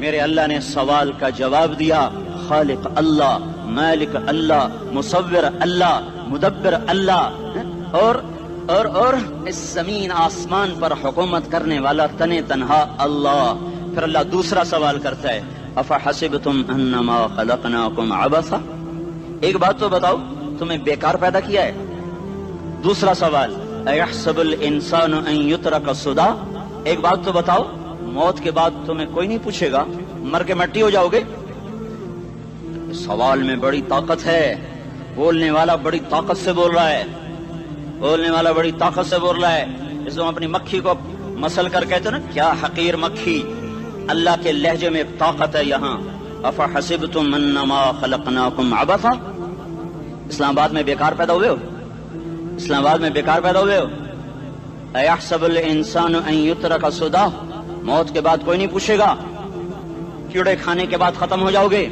میرے اللہ نے سوال کا جواب دیا، خالق اللہ، مالک اللہ، مصور اللہ، مدبر اللہ، اور اس زمین آسمان پر حکومت کرنے والا تنے تنہا اللہ۔ پھر اللہ دوسرا سوال کرتا ہے، افحسبتم انما خلقناکم عبثا، ایک بات تو بتاؤ تمہیں بیکار پیدا کیا ہے؟ دوسرا سوال، ایحسب الانسان ان یترک سدی، ایک بات تو بتاؤ موت کے بعد تمہیں کوئی نہیں پوچھے گا، مر کے مٹی ہو جاؤ گے؟ سوال میں بڑی طاقت ہے، بولنے والا بڑی طاقت سے بول رہا ہے، بولنے والا بڑی طاقت سے بول رہا ہے۔ اس کو اپنی مکھی کو مسل کر کہتے نا، کیا حقیر مکھی، اللہ کے لہجے میں ایک طاقت ہے یہاں۔ افحسبتم انما خلقناکم عبثا، اسلام آباد میں بیکار پیدا ہوئے ہو؟ اسلام آباد میں بیکار پیدا ہوئے ہو؟ ایحسب الانسان ان یترک سدی، موت کے بعد کوئی نہیں پوچھے گا، کیڑے کھانے کے بعد ختم ہو جاؤ گے۔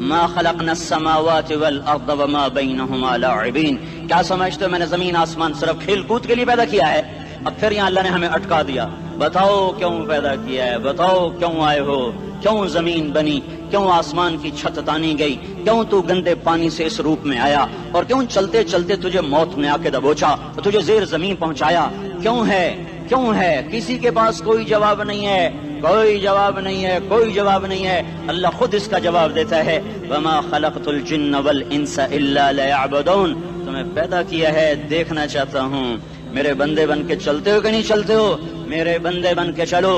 ما خلقنا السماوات والارض وما بینہما لاعبین، کیا سمجھتے ہو میں نے زمین آسمان صرف کھیل کود کے لیے پیدا کیا ہے؟ اب پھر یہاں اللہ نے ہمیں اٹکا دیا، بتاؤ کیوں پیدا کیا ہے، بتاؤ کیوں آئے ہو، کیوں زمین بنی، کیوں آسمان کی چھت تانی گئی، کیوں تو گندے پانی سے اس روپ میں آیا، اور کیوں چلتے چلتے تجھے موت نے آ کے دبوچا اور تجھے زیر زمین پہنچایا، کیوں ہے، کیوں ہے؟ کسی کے پاس کوئی جواب نہیں ہے، کوئی جواب نہیں ہے، کوئی جواب نہیں ہے، اللہ خود اس کا جواب دیتا ہے، وما خلقت الجن والانس الا لیعبدون، تمہیں پیدا کیا ہے دیکھنا چاہتا ہوں، میرے بندے بن کے چلتے ہو کہ نہیں چلتے ہو؟ میرے بندے بن کے چلو۔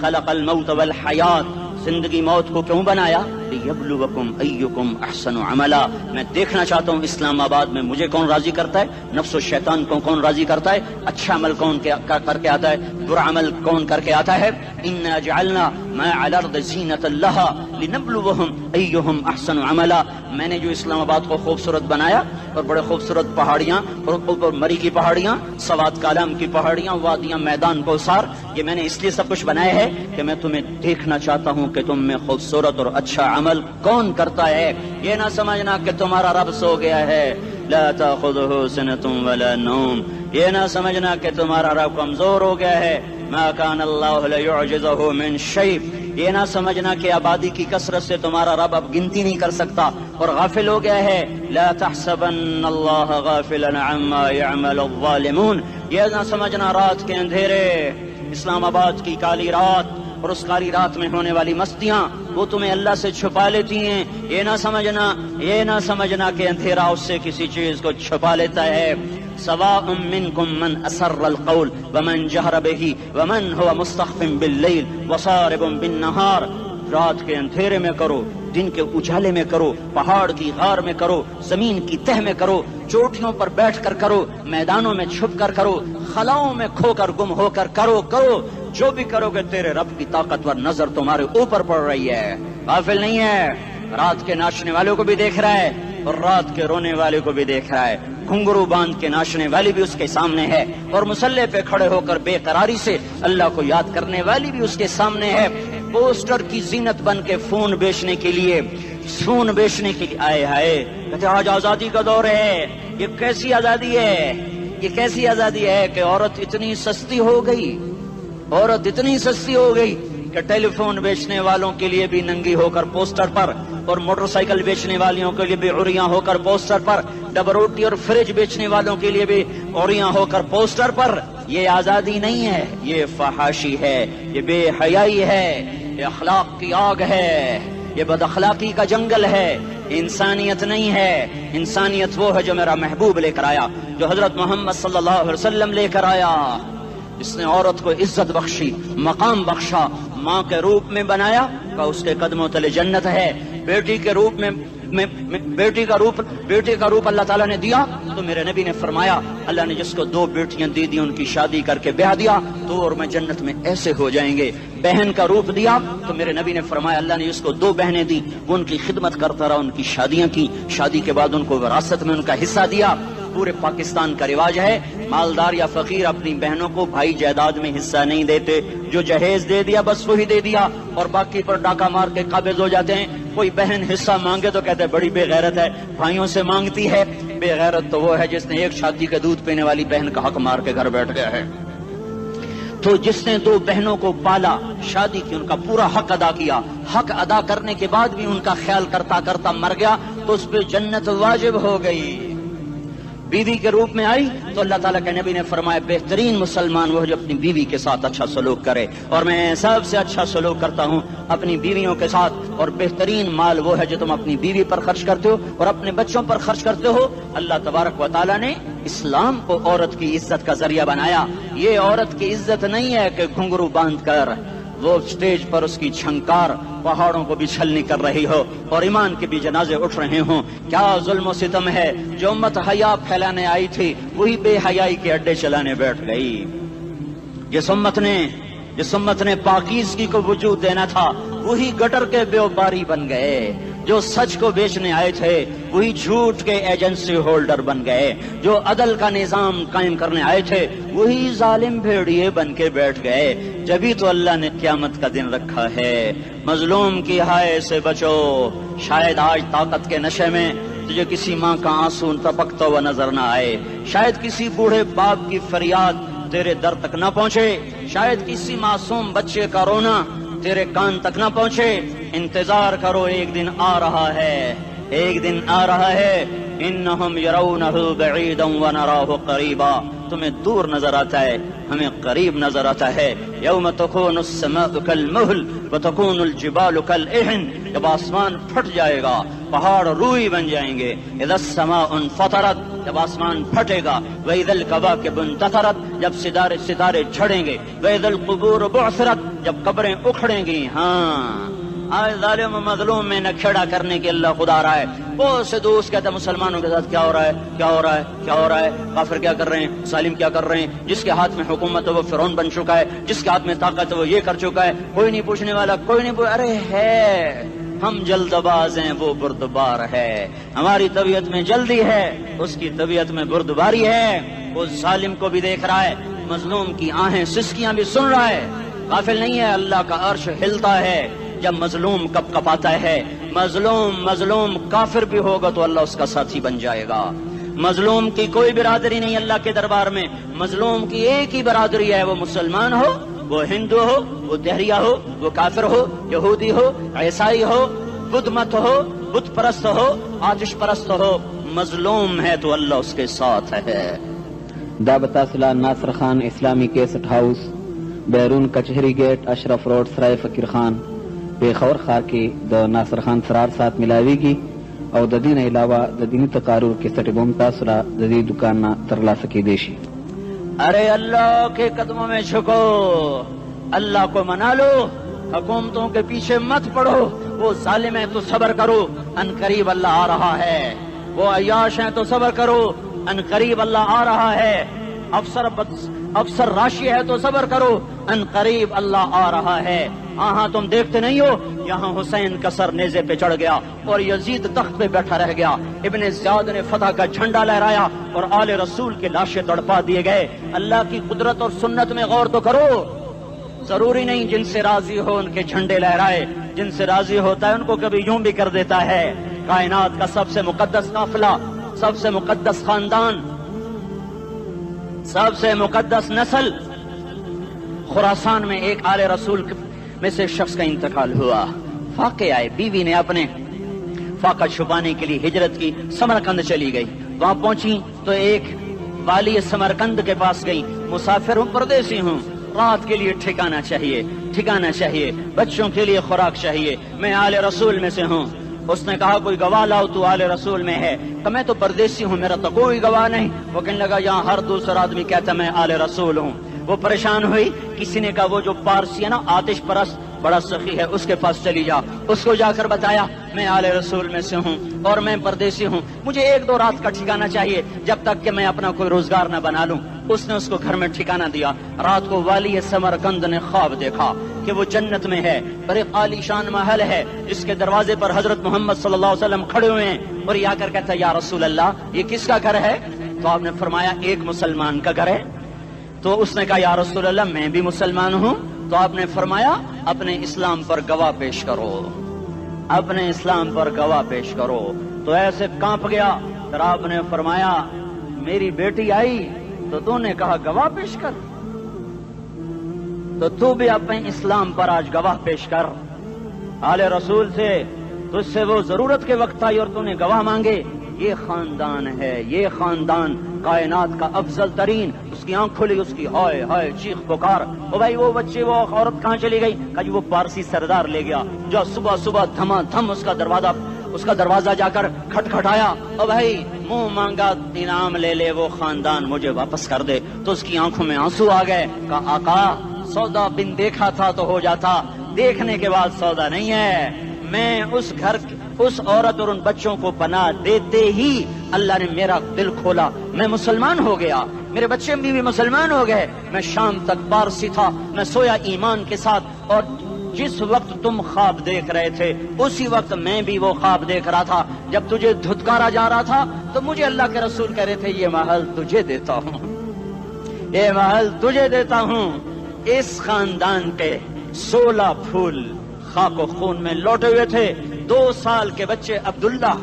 خلق الموت والحیات، زندگی موت کو کیوں بنایا؟ لیبلوکم ایکم احسن عملا، میں دیکھنا چاہتا ہوں اسلام آباد میں مجھے کون راضی کرتا ہے، نفس و شیطان کو کون راضی کرتا ہے، اچھا عمل کون کر کے آتا ہے، برا عمل کون کر کے آتا ہے۔ انا جعلنا ما علی الارض زینۃ لہا لنبلوہم ایہم احسن عملا، میں نے جو اسلام آباد کو خوبصورت بنایا، اور بڑے خوبصورت پہاڑیاں، اور اوپر مری کی پہاڑیاں، سوات کالام کی پہاڑیاں، وادیاں، میدان کوثر، یہ میں نے اس لیے سب کچھ بنایا ہے کہ میں تمہیں دیکھنا چاہتا ہوں کہ تم میں خوبصورت اور اچھا عمل کون کرتا ہے۔ یہ نہ سمجھنا کہ تمہارا رب سو گیا ہے، لا تاخذہ سنۃ ولا نوم، یہ نہ سمجھنا کہ تمہارا رب کمزور ہو گیا ہے، ما کان اللہ لیعجزہ من شیء، یہ نہ سمجھنا کہ آبادی کی کثرت سے تمہارا رب اب گنتی نہیں کر سکتا اور غافل ہو گیا ہے، لا تحسبن اللہ غافلا عما يعمل الظالمون، یہ نہ سمجھنا رات کے اندھیرے، اسلام آباد کی کالی رات اور اس کالی رات میں ہونے والی مستیاں وہ تمہیں اللہ سے چھپا لیتی ہیں، یہ نہ سمجھنا کہ اندھیرا اس سے کسی چیز کو چھپا لیتا ہے۔ سواء منکم من اسر القول ومن جہر بہ ومن هو مستخف باللیل وصارب بالنہار، رات کے اندھیرے میں کرو، دن کے اجالے میں کرو، پہاڑ کی غار میں کرو، زمین کی تہ میں کرو، چوٹیوں پر بیٹھ کر کرو، میدانوں میں چھپ کر کرو، خلاؤں میں کھو کر گم ہو کر کرو، جو بھی کرو گے تیرے رب کی طاقتور نظر تمہارے اوپر پڑ رہی ہے، غافل نہیں ہے، رات کے ناچنے والوں کو بھی دیکھ رہا ہے اور رات کے رونے والے کو بھی دیکھ رہا ہے، گھنگرو باندھ کے ناچنے والی بھی اس کے سامنے ہے اور مسلح پہ کھڑے ہو کر بے قراری سے اللہ کو یاد کرنے والی بھی اس کے سامنے ہے، پوسٹر کی زینت بن کے فون بیچنے کے لیے آئے ہائے کہتے آج آزادی کا دور ہے، یہ کیسی آزادی ہے، یہ کیسی آزادی ہے کہ عورت اتنی سستی ہو گئی کہ ٹیلی فون بیچنے والوں کے لیے بھی ننگی ہو کر پوسٹر پر، اور موٹر سائیکل بیچنے والوں کے لیے بھی عریاں ہو کر پوسٹر پر، ڈبل روٹی اور فریج بیچنے والوں کے لیے بھی عریاں ہو کر پوسٹر پر۔ یہ آزادی نہیں ہے، یہ فحاشی ہے، یہ بے حیائی ہے، یہ اخلاق کی آگ ہے، یہ بد اخلاقی کا جنگل ہے، انسانیت نہیں ہے۔ انسانیت وہ ہے جو میرا محبوب لے کر آیا، جو حضرت محمد صلی اللہ علیہ وسلم لے کر آیا، جس نے عورت کو عزت بخشی، مقام بخشا، ماں کے روپ میں بنایا کہ اس کے قدموں تلے جنت ہے، بیٹی کے روپ میں بیٹی کا روپ اللہ تعالیٰ نے دیا تو میرے نبی نے فرمایا اللہ نے جس کو 2 بیٹیاں دی ان کی شادی کر کے بیاہ دیا تو اور میں جنت میں ایسے ہو جائیں گے۔ بہن کا روپ دیا تو میرے نبی نے فرمایا اللہ نے جس کو 2 بہنیں دی وہ ان کی خدمت کرتا رہا، ان کی شادیاں کی، شادی کے بعد ان کو وراثت میں ان کا حصہ دیا۔ پورے پاکستان کا رواج ہے مالدار یا فقیر اپنی بہنوں کو بھائی جائیداد میں حصہ نہیں دیتے، جو جہیز دے دیا بس وہی دے دیا اور باقی پر ڈاکہ مار کے قابض ہو جاتے ہیں۔ کوئی بہن حصہ مانگے تو کہتے ہیں بڑی بے غیرت ہے، بھائیوں سے مانگتی ہے۔ بے غیرت تو وہ ہے جس نے ایک چھاتی کا دودھ پینے والی بہن کا حق مار کے گھر بیٹھ گیا ہے۔ تو جس نے دو بہنوں کو پالا، شادی کی، ان کا پورا حق ادا کیا، حق ادا کرنے کے بعد بھی ان کا خیال کرتا کرتا مر گیا تو اس پہ جنت واجب ہو گئی۔ بیوی کے روپ میں آئی تو اللہ تعالیٰ کے نبی نے فرمایا بہترین مسلمان وہ جو اپنی بیوی کے ساتھ اچھا سلوک کرے، اور میں سب سے اچھا سلوک کرتا ہوں اپنی بیویوں کے ساتھ، اور بہترین مال وہ ہے جو تم اپنی بیوی پر خرچ کرتے ہو اور اپنے بچوں پر خرچ کرتے ہو۔ اللہ تبارک و تعالیٰ نے اسلام کو عورت کی عزت کا ذریعہ بنایا۔ یہ عورت کی عزت نہیں ہے کہ گھنگرو باندھ کر وہ سٹیج پر اس کی چھنکار پہاڑوں کو بھی چھلنی کر رہی ہو اور ایمان کے بھی جنازے اٹھ رہے ہوں۔ کیا ظلم و ستم ہے، جو امت حیا پھیلانے آئی تھی وہی بے حیائی کے اڈے چلانے بیٹھ گئی۔ جس امت نے پاکیزگی کو وجود دینا تھا وہی گٹر کے بیوباری بن گئے، جو سچ کو بیچنے آئے تھے وہی جھوٹ کے ایجنسی ہولڈر بن گئے، جو عدل کا نظام قائم کرنے آئے تھے وہی ظالم بھیڑیے بن کے بیٹھ گئے۔ جبھی تو اللہ نے قیامت کا دن رکھا ہے۔ مظلوم کی ہائے سے بچو، شاید آج طاقت کے نشے میں تجھے کسی ماں کا آنسو ٹپکتا ہوا نظر نہ آئے، شاید کسی بوڑھے باپ کی فریاد تیرے در تک نہ پہنچے، شاید کسی معصوم بچے کا رونا تیرے کان تک نہ پہنچے۔ انتظار کرو، ایک دن آ رہا ہے، ایک دن آ رہا ہے۔ انہم یرونہ بعیدا ونراہ قریبا، تمہیں دور نظر آتا ہے، ہمیں قریب نظر آتا ہے۔ یوم تکون السماء کالمہل وتکون الجبال کالعہن، جب آسمان پھٹ جائے گا پہاڑ روئی بن جائیں گے۔ اذا السماء انفطرت، جب آسمان پھٹے گا۔ واذا الکواکب انتثرت، جب ستارے جھڑیں گے۔ واذا القبور بعثرت، جب قبریں اکھڑیں گی۔ ہاں آج ظالم و مظلوم میں نہ کھیڑا کرنے کے اللہ خدا رہا ہے۔ بہت سے دوست کہتے ہیں مسلمانوں کے ساتھ کیا ہو رہا ہے، کیا ہو رہا ہے، کیا ہو رہا ہے، کافر کیا کر رہے ہیں، ظالم کیا کر رہے ہیں، جس کے ہاتھ میں حکومت ہے وہ فرعون بن چکا ہے، جس کے ہاتھ میں طاقت ہے وہ یہ کر چکا ہے، کوئی نہیں پوچھنے والا، کوئی نہیں ارے ہے، ہم جلد باز ہیں وہ بردبار ہے۔ ہماری طبیعت میں جلدی ہے، اس کی طبیعت میں بردباری ہے۔ وہ ظالم کو بھی دیکھ رہا ہے، مظلوم کی آہیں سسکیاں بھی سن رہا ہے، غافل نہیں ہے۔ اللہ کا عرش ہلتا ہے جب مظلوم کپ کپاتا ہے۔ مظلوم کافر بھی ہوگا تو اللہ اس کا ساتھی بن جائے گا۔ مظلوم کی کوئی برادری نہیں اللہ کے دربار میں، مظلوم کی ایک ہی برادری ہے، وہ مسلمان ہو، وہ ہندو ہو، وہ دہریہ ہو، وہ کافر ہو، یہودی ہو، عیسائی ہو، بدھ مت ہو، بت پرست ہو، آتش پرست ہو، مظلوم ہے تو اللہ اس کے ساتھ ہے۔ دعوت اصلاح ناصر خان اسلامی کیسٹ ہاؤس، بیرون کچہری گیٹ، اشرف روڈ، سرائے فقیر خان، پیښور ښار کې د ناصر خان سرار سات ملاویږي او د دې نه علاوه د دیني تقارر کیسټ به هم تاسو را د دې دکان نه ترلاسه کیدی شي۔ ارے اللہ کے قدموں میں جھکو، اللہ کو منا لو، حکومتوں کے پیچھے مت پڑو۔ وہ ظالم ہیں تو صبر کرو، ان قریب اللہ آ رہا ہے۔ وہ عیاش ہیں تو صبر کرو، ان قریب اللہ آ رہا ہے۔ افسر راشی ہے تو صبر کرو، ان قریب اللہ آ رہا ہے۔ ہاں تم دیکھتے نہیں ہو، یہاں حسین کا سر نیزے پہ چڑھ گیا اور یزید تخت پہ بیٹھا رہ گیا، ابن زیاد نے فتح کا جھنڈا لہرایا اور آل رسول کے لاشیں تڑپا دیے گئے۔ اللہ کی قدرت اور سنت میں غور تو کرو۔ ضروری نہیں جن سے راضی ہو ان کے جھنڈے لہرائے، جن سے راضی ہوتا ہے ان کو کبھی یوں بھی کر دیتا ہے۔ کائنات کا سب سے مقدس قافلہ، سب سے مقدس خاندان، سب سے مقدس نسل، خراسان میں ایک آل رسول میں سے شخص کا انتقال ہوا۔ فاقے آئے، بیوی نے اپنے فاقہ چھپانے کے لیے ہجرت کی، سمرقند چلی گئی۔ وہاں پہنچی تو ایک والی سمرقند کے پاس گئی، مسافر ہوں، پردیسی ہوں، رات کے لیے ٹھکانا چاہیے، بچوں کے لیے خوراک چاہیے، میں آل رسول میں سے ہوں۔ اس نے کہا کوئی گواہ لاؤ، تو آل رسول میں ہے؟ کہ میں تو پردیسی ہوں، میرا تو کوئی گواہ نہیں۔ وہ کہنے لگا یہاں ہر دوسرا آدمی کہتا میں آل رسول ہوں۔ وہ پریشان ہوئی، کسی نے کہا وہ جو پارسی ہے نا آتش پرست بڑا سخی ہے، اس کے پاس چلی جا۔ اس کو جا کر بتایا میں آل رسول میں سے ہوں اور میں پردیسی ہوں، مجھے 1-2 رات کا ٹھکانہ چاہیے جب تک کہ میں اپنا کوئی روزگار نہ بنا لوں۔ اس نے اس کو گھر میں ٹھکانہ دیا۔ رات کو والی سمرقند نے خواب دیکھا کہ وہ جنت میں ہے، بڑے عالی شان محل ہے، جس کے دروازے پر حضرت محمد صلی اللہ علیہ وسلم کھڑے ہوئے ہیں، اور یہ آ کر کہتا ہے یا رسول اللہ یہ کس کا گھر ہے؟ تو آپ نے فرمایا ایک مسلمان کا گھر ہے۔ تو اس نے کہا یا رسول اللہ میں بھی مسلمان ہوں۔ تو آپ نے فرمایا اپنے اسلام پر گواہ پیش کرو، اپنے اسلام پر گواہ پیش کرو۔ تو ایسے کانپ گیا۔ پھر آپ نے فرمایا میری بیٹی آئی تو نے کہا گواہ پیش کر۔ تو تو بھی اپنے اسلام پر آج گواہ پیش کر. آل رسول سے تجھ سے وہ ضرورت کے وقت آئی اور تو نے گواہ مانگے. یہ خاندان ہے، یہ خاندان کائنات کا افضل ترین. اس کی آنکھ کھلی، اس کی ہائے ہائے چیخ پکار. او بھائی وہ بچے، وہ عورت کہاں چلی گئی؟ کہ وہ پارسی سردار لے گیا جو صبح صبح دھما دھم اس کا دروازہ جا کر کھٹکھٹایا. او بھائی منہ مانگا انعام لے لے، وہ خاندان مجھے واپس کر دے. تو اس کی آنکھوں میں آنسو آ گئے. کہا آقا سودا بن دیکھا تھا تو ہو جاتا، دیکھنے کے بعد سودا نہیں ہے. میں اس گھر اس عورت اور ان بچوں کو پناہ دیتے ہی اللہ نے میرا دل کھولا، میں مسلمان ہو گیا، میرے بچے بھی مسلمان ہو گئے. میں شام تک پارسی تھا، میں سویا ایمان کے ساتھ، اور جس وقت تم خواب دیکھ رہے تھے اسی وقت میں بھی وہ خواب دیکھ رہا تھا. جب تجھے دھتکارا جا رہا تھا تو مجھے اللہ کے رسول کہہ رہے تھے یہ محل تجھے دیتا ہوں، یہ محل تجھے دیتا ہوں. اس خاندان کے 16 پھول خاک و خون میں لوٹے ہوئے تھے. 2 سال کے بچے عبداللہ،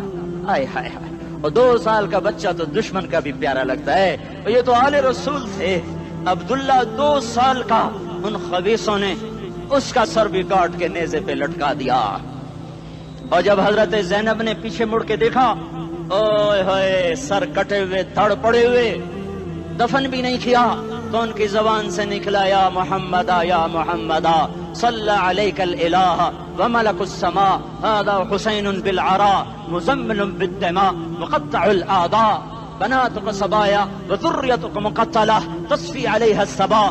ہائے ہائے ہائے، اور 2 سال کا بچہ تو دشمن کا بھی پیارا لگتا ہے. یہ تو آل رسول تھے. عبداللہ 2 سال کا، ان خبیثوں نے اس کا سر بھی کاٹ کے نیزے پہ لٹکا دیا. اور جب حضرت زینب نے پیچھے مڑ کے دیکھا، اوئے ہوئے سر کٹے ہوئے، دھڑ پڑے ہوئے، دفن بھی نہیں کیا، تو ان کی زبان سے نکلا یا محمد یا محمد صلی علیک الالہ وملک السماء هذا حسین بالعراء مزمل بالدماء مقطع الاعضاء بناتك صبايا وذريتك مقتلہ تصفی علیہ الصبا.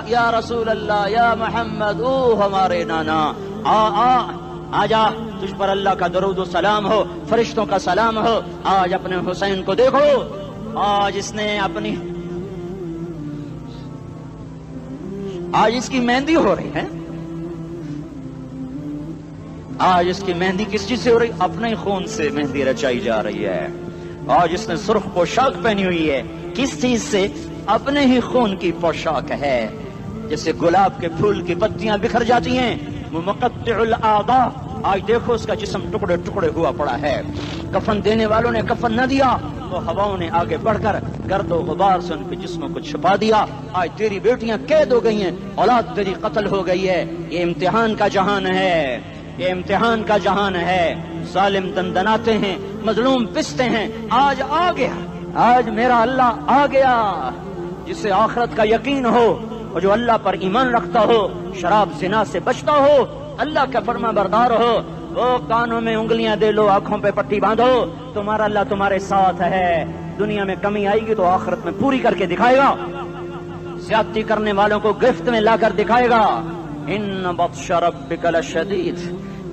یا رسول اللہ، یا محمد، او ہمارے نانا، آ جا، تجھ پر اللہ کا درود و سلام ہو، فرشتوں کا سلام ہو. آج اپنے حسین کو دیکھو، آج اس کی مہندی ہو رہی ہے. آج اس کی مہندی کس چیز سے ہو رہی؟ اپنے خون سے مہندی رچائی جا رہی ہے. آج اس نے سرخ پوشاک پہنی ہوئی ہے، کس چیز سے؟ اپنے ہی خون کی پوشاک ہے. جیسے گلاب کے پھول کی پتیاں بکھر جاتی ہیں، مقطع الاعضاء، آج دیکھو اس کا جسم ٹکڑے ٹکڑے ہوا پڑا ہے. کفن دینے والوں نے کفن نہ دیا تو ہواؤں نے آگے بڑھ کر گرد و غبار سے ان کے جسموں کو چھپا دیا. آج تیری بیٹیاں قید ہو گئی ہیں، اولاد تیری قتل ہو گئی ہے. یہ امتحان کا جہان ہے، یہ امتحان کا جہان ہے. ظالم دندناتے ہیں، مظلوم پستے ہیں. آج آ گیا، آج میرا اللہ آ گیا. جسے آخرت کا یقین ہو اور جو اللہ پر ایمان رکھتا ہو، شراب زنا سے بچتا ہو، اللہ کا فرما بردار ہو، وہ کانوں میں انگلیاں دے لو، آنکھوں پہ پٹی باندھو، تمہارا اللہ تمہارے ساتھ ہے. دنیا میں کمی آئے گی تو آخرت میں پوری کر کے دکھائے گا. زیادتی کرنے والوں کو گرفت میں لا کر دکھائے گا. ان بطش ربک لشدید،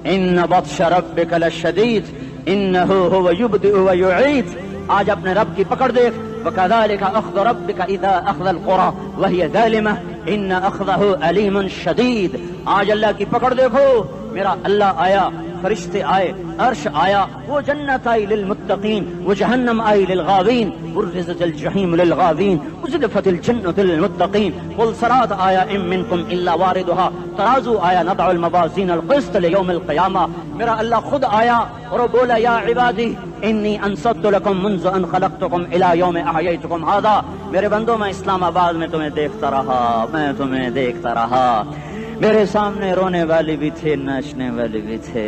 ان بطش ربک لشدید انہ هو یبدئ ویعید. آج اپنے رب کی پکڑ دیکھ. وکذالک اخذ ربک اذا اخذ القری وہی ظالمہ ان اخذہ علیم شدید. آج اللہ کی پکڑ دیکھو. میرا اللہ آیا، فرشتے آئے، عرش آیا، وہ جنت آئی للمتقین، وہ جہنم آئی للغاوین، برزت الجحیم للغاوین، ازلفت الجنت للمتقین. والصراط آیا ان منکم الا واردها، ترازو آیا نضع الموازین القسط لیوم القیامہ. میرا اللہ خود آیا اور بولا یا عبادی انی انصت لکم منذ ان خلقتکم الی یوم احییتکم هذا. میرے بندوں، میں اسلام آباد میں تمہیں دیکھتا رہا، میں تمہیں دیکھتا رہا. میرے سامنے رونے والی بھی تھے، ناچنے والی بھی تھے،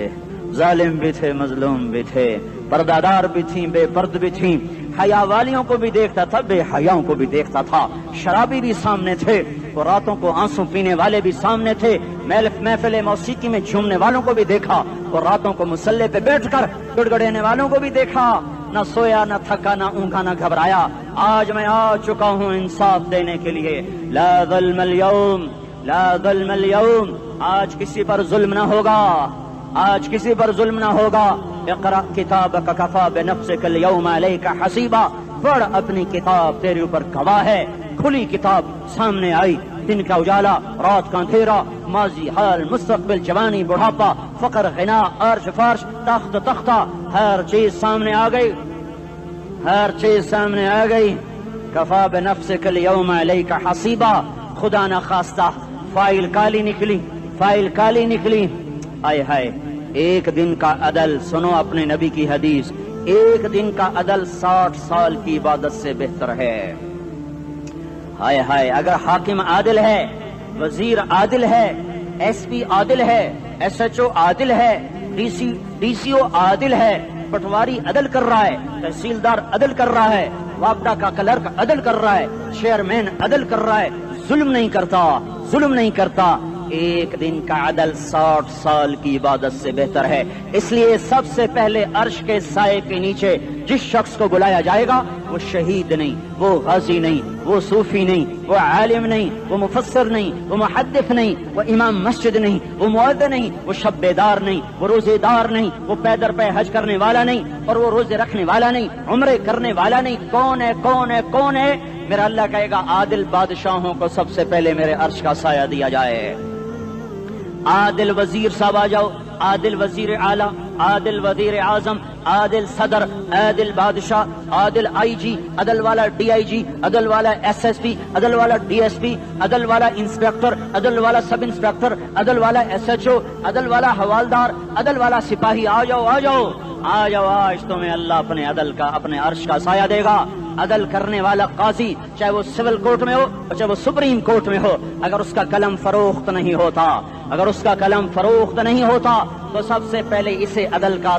ظالم بھی تھے، مظلوم بھی تھے، پردادار بھی تھیں، بے پرد بھی تھیں. حیا والیوں کو بھی دیکھتا تھا، بے حیاؤں کو بھی دیکھتا تھا. شرابی بھی سامنے تھے، اور راتوں کو آنسو پینے والے بھی سامنے تھے. محفل موسیقی میں جھومنے والوں کو بھی دیکھا، اور راتوں کو مسلح پہ بیٹھ کر گڑگڑانے والوں کو بھی دیکھا. نہ سویا، نہ تھکا، نہ اونگا، نہ گھبرایا. آج میں آ چکا ہوں انصاف دینے کے لیے. لا ظلم اليوم، لا ظلم اليوم. آج کسی پر ظلم نہ ہوگا، آج کسی پر ظلم نہ ہوگا. اقرأ کتابک کفا بنفسک اليوم علیک حسیبا. پڑھ، اپنی کتاب تیرے اوپر گواہ ہے. کھلی کتاب سامنے آئی. دن کا اجالا، رات کا اندھیرا، ماضی، حال، مستقبل، جوانی، بڑھاپا، فقر، غنا، عرش، فرش، تخت، تختہ، ہر چیز سامنے آ گئی، ہر چیز سامنے آ گئی. کفا بنفسک اليوم علیک حسیبا. خدا نہ خواستہ فائل کالی نکلی، فائل کالی نکلی. آئے ہائے، ایک دن کا عدل، سنو اپنے نبی کی حدیث، ایک دن کا عدل 60 سال کی عبادت سے بہتر ہے. ہائے ہائے، اگر حاکم عادل ہے وزیر عادل ہے، ایس پی عادل ہے، ایس ایچ او عادل ہے، ڈی سی او عادل ہے، پٹواری عدل کر رہا ہے، تحصیلدار عدل کر رہا ہے، وابڈا کا کلرک عدل کر رہا ہے، چیئرمین عدل کر رہا ہے، ظلم نہیں کرتا، ظلم نہیں کرتا۔ ایک دن کا عدل 60 سال کی عبادت سے بہتر ہے۔ اس لیے سب سے پہلے عرش کے سائے کے نیچے جس شخص کو بلایا جائے گا وہ شہید نہیں، وہ غازی نہیں، وہ صوفی نہیں، وہ عالم نہیں، وہ مفسر نہیں، وہ محدث نہیں، وہ امام مسجد نہیں، وہ مؤذن نہیں، وہ شب بیدار نہیں، وہ روزے دار نہیں، وہ پیدر پہ حج کرنے والا نہیں، اور وہ روزے رکھنے والا نہیں، عمرے کرنے والا نہیں۔ کون ہے؟ کون ہے؟ کون ہے؟ میرا اللہ کہے گا عادل بادشاہوں کو سب سے پہلے میرے عرش کا سایہ دیا جائے۔ عادل وزیر صاحب آ جاؤ، عادل وزیر اعلیٰ، عادل وزیر اعظم، عادل صدر، عادل بادشاہ، عادل آئی جی، عدل والا ڈی آئی جی، عدل والا ایس ایس پی، عدل والا ڈی ایس پی، عدل والا انسپیکٹر، عدل والا سب انسپیکٹر، عدل والا ایس ایچ او، عدل والا حوالدار، عدل والا سپاہی۔ آ جاؤ آ جاؤ آ جاؤ، آج تمہیں اللہ اپنے عدل کا، اپنے عرش کا سایہ دے گا۔ عدل کرنے والا قاضی چاہے وہ سول کورٹ میں ہو چاہے وہ سپریم کورٹ میں ہو، اگر اس کا قلم فروخت نہیں ہوتا، اگر اس کا قلم فروخت نہیں ہوتا تو سب سے پہلے اسے عدل کا،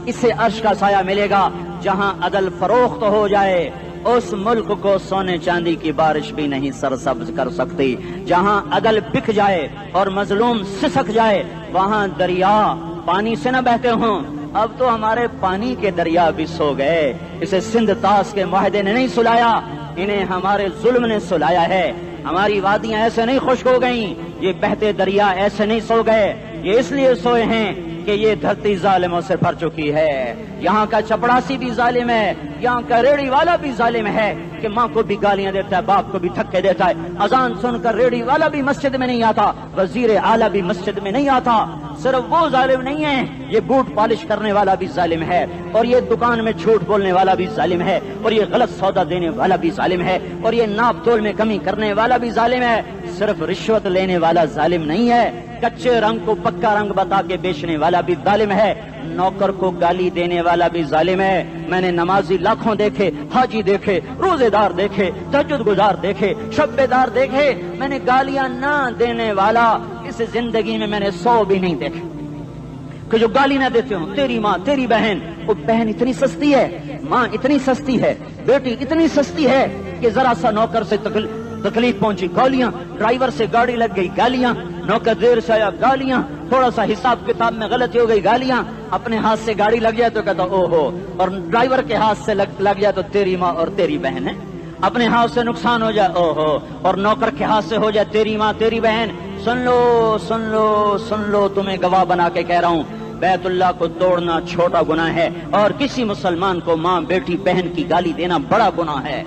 اسے عرش کا سایہ ملے گا۔ جہاں عدل فروخت ہو جائے اس ملک کو سونے چاندی کی بارش بھی نہیں سرسبز کر سکتی۔ جہاں عدل بک جائے اور مظلوم سسک جائے وہاں دریا پانی سے نہ بہتے ہوں۔ اب تو ہمارے پانی کے دریا بھی سو گئے، اسے سندھ طاس کے معاہدے نے نہیں سلایا، انہیں ہمارے ظلم نے سلایا ہے۔ ہماری وادیاں ایسے نہیں خشک ہو گئیں، یہ بہتے دریا ایسے نہیں سو گئے، یہ اس لیے سوئے ہیں کہ یہ دھرتی ظالموں سے بھر چکی ہے۔ یہاں کا چپڑاسی بھی ظالم ہے، یہاں کا ریڑی والا بھی ظالم ہے کہ ماں کو بھی گالیاں دیتا ہے، باپ کو بھی دھکے دیتا ہے۔ اذان سن کر ریڑی والا بھی مسجد میں نہیں آتا، وزیر اعلیٰ بھی مسجد میں نہیں آتا۔ صرف وہ ظالم نہیں ہے، یہ بوٹ پالش کرنے والا بھی ظالم ہے، اور یہ دکان میں جھوٹ بولنے والا بھی ظالم ہے، اور یہ غلط سودا دینے والا بھی ظالم ہے، اور یہ ناپ تول میں کمی کرنے والا بھی ظالم ہے۔ صرف رشوت لینے والا ظالم نہیں ہے، کچے رنگ کو پکا رنگ بتا کے بیچنے والا بھی ظالم ہے، نوکر کو گالی دینے والا بھی ظالم ہے۔ میں نے نمازی لاکھوں دیکھے، حاجی دیکھے، روزے دار دیکھے، تہجد گزار دیکھے، شب بیدار دیکھے، میں نے گالیاں نہ دینے والا اس زندگی میں میں نے 100 بھی نہیں دیکھے کہ جو گالی نہ دیتے ہوں۔ تیری ماں، تیری بہن، وہ بہن اتنی سستی ہے، ماں اتنی سستی ہے، بیٹی اتنی سستی ہے کہ ذرا سا نوکر سے تکلیف پہنچی گالیاں، ڈرائیور سے گاڑی لگ گئی گالیاں، نوکر دیر سے آیا گالیاں، تھوڑا سا حساب کتاب میں غلطی ہو گئی گالیاں، اپنے ہاتھ سے گاڑی لگ جائے تو کہتا او ہو، اور ڈرائیور کے ہاتھ سے لگ جائے تو تیری ماں اور تیری بہن ہے، اپنے ہاتھ سے نقصان ہو جائے او ہو، اور نوکر کے ہاتھ سے ہو جائے تیری ماں تیری بہن۔ سن لو سن لو سن لو، تمہیں گواہ بنا کے کہہ رہا ہوں، بیت اللہ کو توڑنا چھوٹا گناہ ہے، اور کسی مسلمان کو ماں بیٹی بہن کی گالی دینا بڑا گناہ ہے۔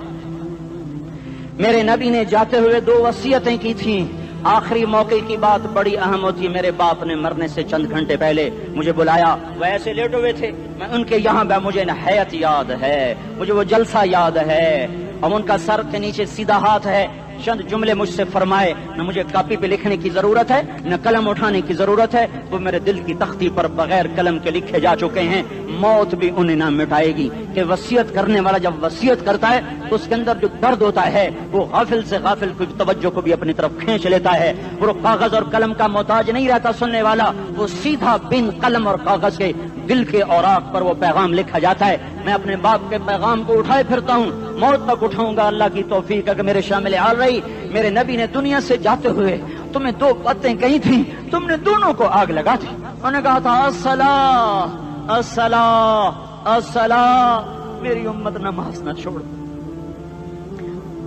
میرے نبی نے جاتے ہوئے 2 وصیتیں کی تھیں، آخری موقع کی بات بڑی اہم ہوتی ہے۔ میرے باپ نے مرنے سے چند گھنٹے پہلے مجھے بلایا، وہ ایسے لیٹے ہوئے تھے، میں ان کے یہاں مجھے حیات یاد ہے، مجھے وہ جلسہ یاد ہے، اور ان کا سر کے نیچے سیدھا ہاتھ ہے۔ چند جملے مجھ سے فرمائے، نہ مجھے کاپی پہ لکھنے کی ضرورت ہے نہ قلم اٹھانے کی ضرورت ہے، وہ میرے دل کی تختی پر بغیر قلم کے لکھے جا چکے ہیں، موت بھی انہیں نہ مٹائے گی۔ کہ وصیت کرنے والا جب وصیت کرتا ہے تو اس کے اندر جو درد ہوتا ہے وہ غافل سے غافل کی توجہ کو بھی اپنی طرف کھینچ لیتا ہے، وہ کاغذ اور قلم کا محتاج نہیں رہتا سننے والا، وہ سیدھا بن قلم اور کاغذ کے دل کے اوراق پر وہ پیغام لکھا جاتا ہے۔ میں اپنے باپ کے پیغام کو اٹھائے پھرتا ہوں، موت تک اٹھاؤں گا، اللہ کی توفیق ہے کہ میرے شامل حال رہی۔ میرے نبی نے دنیا سے جاتے ہوئے تمہیں 2 باتیں کہی تھیں، تم نے دونوں کو آگ لگا دی۔ انہوں نے کہا تھا الصلاۃ الصلاۃ الصلاۃ، میری امت نماز نہ چھوڑ۔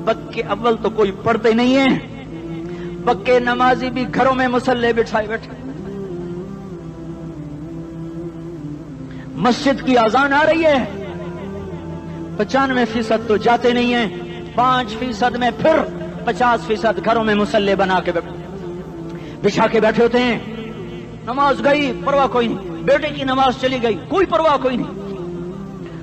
پکے اول تو کوئی پڑھتے نہیں ہیں، پکے نمازی بھی گھروں میں مصلے بٹھائے بیٹھے، مسجد کی اذان آ رہی ہے، 95% تو جاتے نہیں ہیں، 5% میں پھر 50% گھروں میں مصلے بنا کے بچھا کے بیٹھے ہوتے ہیں۔ نماز گئی پرواہ کوئی نہیں، بیٹے کی نماز چلی گئی کوئی پرواہ کوئی نہیں،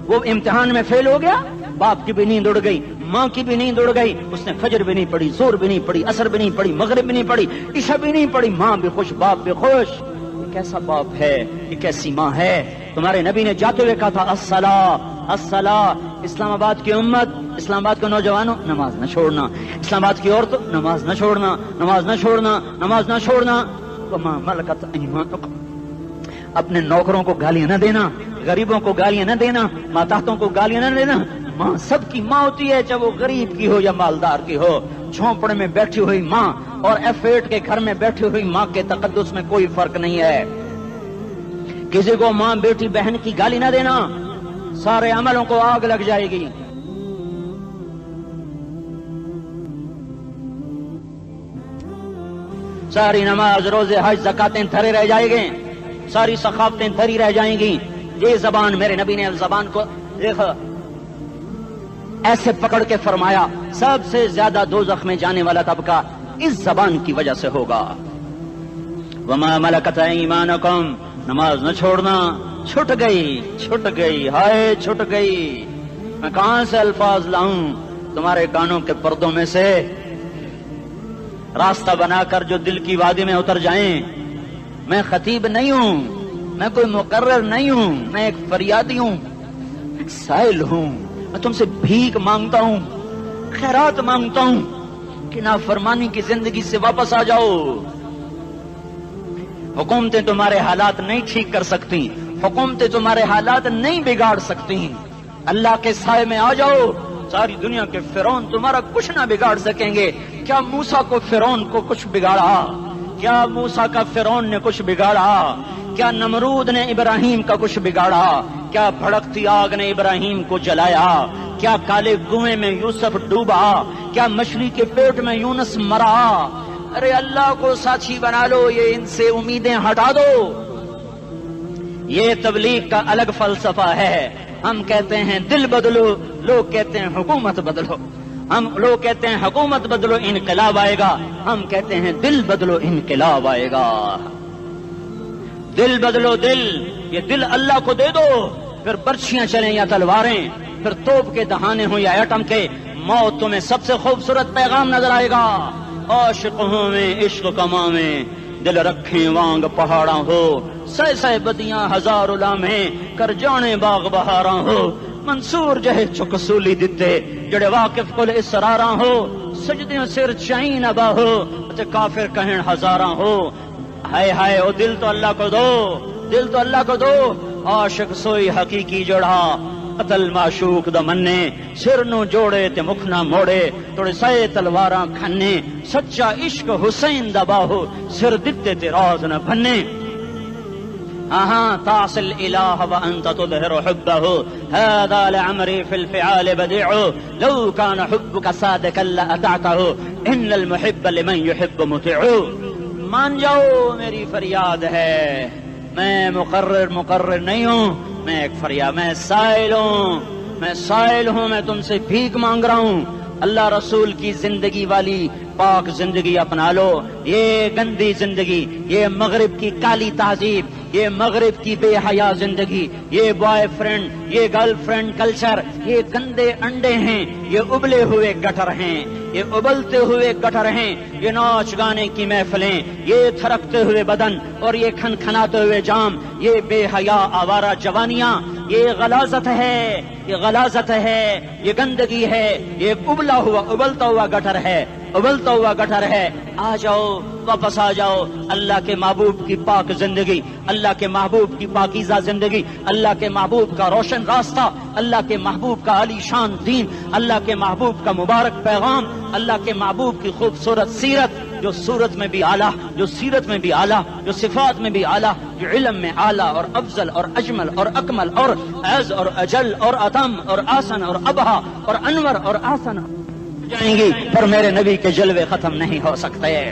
وہ امتحان میں فیل ہو گیا، باپ کی بھی نیند اڑ گئی، ماں کی بھی نیند اڑ گئی، اس نے فجر بھی نہیں پڑھی، زور بھی نہیں پڑھی، عصر بھی نہیں پڑھی، مغرب بھی نہیں پڑھی، عشاء بھی نہیں پڑھی، ماں بھی خوش باپ بھی خوش۔ یہ کیسا باپ ہے، یہ کیسی ماں ہے؟ تمہارے نبی نے جاتے ہوئے کہا تھا الصلاۃ الصلاۃ، اسلام آباد کی امت، اسلام آباد کے نوجوانوں، نماز نہ چھوڑنا، اسلام آباد کی عورتوں، نماز نہ چھوڑنا، نماز نہ چھوڑنا، نماز نہ چھوڑنا۔ وما ملکت ایمانکم، اپنے نوکروں کو گالیاں نہ دینا، غریبوں کو گالیاں نہ دینا، ماتحتوں کو گالیاں نہ دینا۔ ماں سب کی ماں ہوتی ہے، چاہے وہ غریب کی ہو یا مالدار کی ہو۔ جھونپڑے میں بیٹھی ہوئی ماں اور F8 کے گھر میں بیٹھی ہوئی ماں کے تقدس میں کوئی فرق نہیں ہے۔ کسی کو ماں بیٹی بہن کی گالی نہ دینا، سارے عملوں کو آگ لگ جائے گی۔ ساری نماز، روزے، حج، زکاتیں دھرے رہ جائیں گے، ساری ثقافتیں دھری رہ جائیں گی۔ یہ زبان، میرے نبی نے زبان کو دیکھا ایسے پکڑ کے فرمایا سب سے زیادہ دوزخ میں جانے والا طبقہ اس زبان کی وجہ سے ہوگا۔ وما ملکت ایمانکم، نماز نہ چھوڑنا۔ چھٹ گئی، ہائے چھٹ گئی۔ میں کہاں سے الفاظ لاؤں تمہارے کانوں کے پردوں میں سے، راستہ بنا کر جو دل کی وادی میں اتر جائیں۔ میں خطیب نہیں ہوں، میں کوئی مقرر نہیں ہوں، میں ایک فریادی ہوں، ایک سائل ہوں۔ میں تم سے بھیک مانگتا ہوں، خیرات مانگتا ہوں کہ نافرمانی کی زندگی سے واپس آ جاؤ۔ حکومتیں تمہارے حالات نہیں ٹھیک کر سکتی، حکومتیں تمہارے حالات نہیں بگاڑ سکتی۔ اللہ کے سائے میں آ جاؤ، ساری دنیا کے فرعون تمہارا کچھ نہ بگاڑ سکیں گے۔ کیا موسیٰ کو فرعون کو کچھ بگاڑا؟ کیا موسیٰ کا فرعون نے کچھ بگاڑا؟ کیا نمرود نے ابراہیم کا کچھ بگاڑا؟ کیا بھڑکتی آگ نے ابراہیم کو جلایا؟ کیا کالے کنویں میں یوسف ڈوبا؟ کیا مچھلی کے پیٹ میں یونس مرا؟ ارے اللہ کو ساتھی بنا لو، یہ ان سے امیدیں ہٹا دو۔ یہ تبلیغ کا الگ فلسفہ ہے۔ ہم کہتے ہیں دل بدلو، لوگ کہتے ہیں حکومت بدلو۔ لوگ کہتے ہیں حکومت بدلو انقلاب آئے گا، ہم کہتے ہیں دل بدلو انقلاب آئے گا۔ دل بدلو، دل، یہ دل اللہ کو دے دو، پھر برچیاں چلیں یا تلواریں، پھر توپ کے دہانے ہوں یا ایٹم کے، موت تمہیں سب سے خوبصورت پیغام نظر آئے گا۔ عاشق ہوں میں عشق کما میں، دل رکھیں وانگ پہاڑاں ہو، سہ بدیاں ہزار لامے، کر جانے باغ بہاراں ہو، منصور جہے چکسولی دتے، جڑے واقف کل اسراراں ہو، سجدیوں سر چائیں نبا ہو، کافر کہیں ہزاراں ہو۔ ہائے ہائے، او دل تو اللہ کو دو، دل تو اللہ کو دو۔ عاشق سوئی حقیقی جڑا، قتل معشوق دا مننے، سر نو جوڑے تے مکھ نہ موڑے، توڑے سائے تلواراں کھنے، سچا عشق حسین دا باہو، سر دتے تے راز نہ بھنے۔ تعصي الإله وأنت تظهر حبه، هذا لعمري في الفعال بديع، لو كان حبك صادقا لأطعته، إن المحب لمن يحب مطيع۔ مان جاؤ میری فریاد ہے، میں مقرر نہیں ہوں، میں ایک فریاد، میں سائل ہوں، میں تم سے بھیک مانگ رہا ہوں۔ اللہ رسول کی زندگی والی پاک زندگی اپنا لو۔ یہ گندی زندگی، یہ مغرب کی کالی تہذیب، یہ مغرب کی بے حیا زندگی، یہ بوائے فرینڈ، یہ گرل فرینڈ کلچر، یہ گندے انڈے ہیں، یہ ابلے ہوئے گٹر ہیں، یہ ابلتے ہوئے گٹر ہیں، یہ ناچ گانے کی محفلیں، یہ تھرکتے ہوئے بدن اور یہ کھنکھناتے ہوئے جام، یہ بے حیا آوارہ جوانیاں، یہ غلاظت ہے، یہ غلاظت ہے، یہ گندگی ہے، یہ ابلتا ہوا گٹر ہے، ابلتا ہوا گٹر ہے۔ آ جاؤ، واپس آ جاؤ، اللہ کے محبوب کی پاک زندگی، اللہ کے محبوب کی پاکیزہ زندگی، اللہ کے محبوب کا روشن راستہ، اللہ کے محبوب کا عالی شان دین، اللہ کے محبوب کا مبارک پیغام، اللہ کے محبوب کی خوبصورت سیرت، جو صورت میں بھی اعلیٰ، جو سیرت میں بھی اعلیٰ، جو صفات میں بھی اعلیٰ، جو علم میں اعلیٰ اور افضل اور اجمل اور اکمل اور اعز اور اجل اور اتم اور آسن اور ابہا اور انور اور آسن جائیں گی، پر میرے نبی کے جلوے ختم نہیں ہو سکتے۔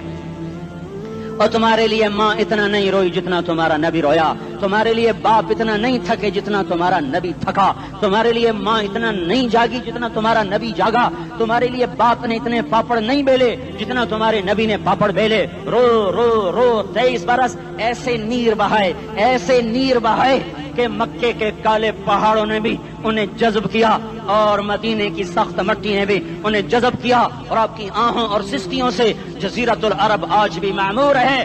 اور تمہارے لیے ماں اتنا نہیں روئی جتنا تمہارا نبی رویا، تمہارے لیے باپ اتنا نہیں تھکے جتنا تمہارا نبی تھکا، تمہارے لیے ماں اتنا نہیں جاگی جتنا تمہارا نبی جاگا، تمہارے لیے باپ نے اتنے پاپڑ نہیں بیلے جتنا تمہارے نبی نے پاپڑ بیلے۔ رو رو رو 23 برس ایسے نیر بہائے کہ مکے کے کالے پہاڑوں نے بھی انہیں جذب کیا اور مدینے کی سخت مٹی نے بھی انہیں جذب کیا، اور آپ کی آہوں اور سستیوں سے جزیرت العرب آج بھی معمور ہے۔